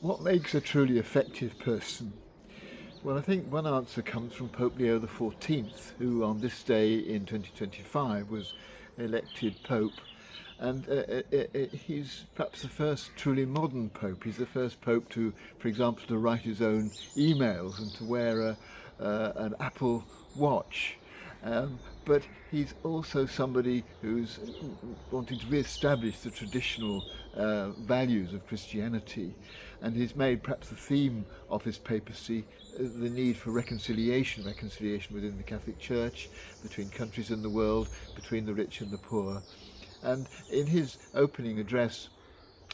What makes a truly effective person? Well, I think one answer comes from Pope Leo XIV, who on this day in 2025 was elected Pope. And he's perhaps the first truly modern Pope. He's the first Pope to, for example, to write his own emails and to wear an Apple Watch. But he's also somebody who's wanting to re-establish the traditional values of Christianity, and he's made perhaps the theme of his papacy the need for reconciliation within the Catholic Church, between countries in the world, between the rich and the poor. And in his opening address,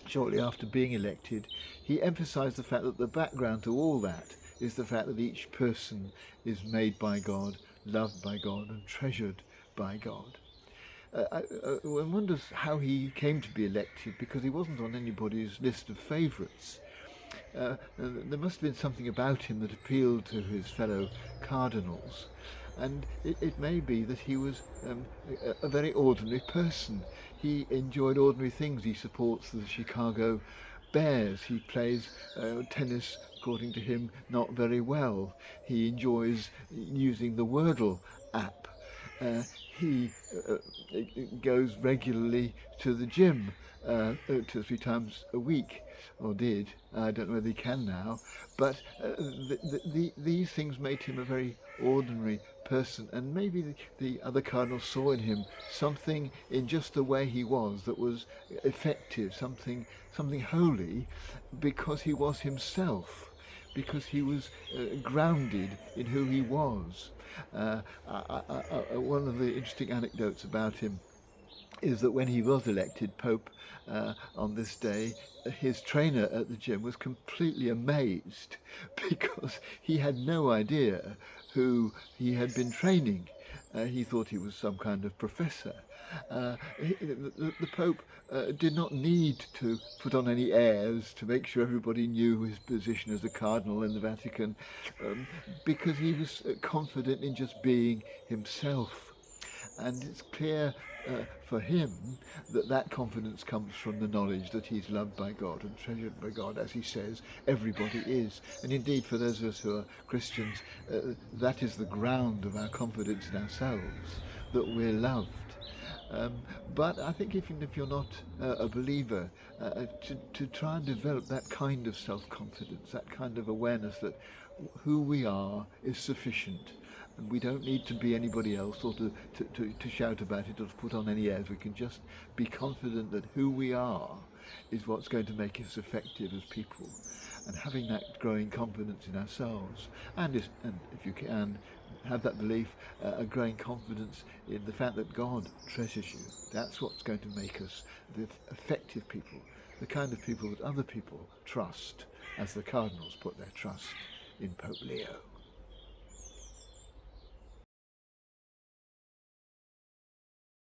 shortly after being elected, he emphasised the fact that the background to all that is the fact that each person is made by God, loved by God, and treasured by God. One wonders how he came to be elected, because he wasn't on anybody's list of favourites. There must have been something about him that appealed to his fellow cardinals, and it may be that he was a very ordinary person. He enjoyed ordinary things. He supports the Chicago Bears. He plays tennis, according to him, not very well. He enjoys using the Wordle app. He goes regularly to the gym 2 or 3 times a week, or did. I don't know whether he can now. But these things made him a very ordinary person, and maybe the other cardinals saw in him something in just the way he was that was effective, something holy, because he was himself, because he was grounded in who he was. One of the interesting anecdotes about him is that when he was elected Pope on this day, his trainer at the gym was completely amazed because he had no idea who he had been training. He thought he was some kind of professor. The Pope did not need to put on any airs to make sure everybody knew his position as a cardinal in the Vatican, because he was confident in just being himself. And it's clear for him that confidence comes from the knowledge that he's loved by God and treasured by God, as he says, everybody is. And indeed, for those of us who are Christians, that is the ground of our confidence in ourselves, that we're loved. But I think even if you're not a believer, to try and develop that kind of self-confidence, that kind of awareness that who we are is sufficient, and we don't need to be anybody else or to shout about it or to put on any airs. We can just be confident that who we are is what's going to make us effective as people. And having that growing confidence in ourselves, and if you can, have that belief, a growing confidence in the fact that God treasures you. That's what's going to make us the effective people, the kind of people that other people trust, as the cardinals put their trust in Pope Leo.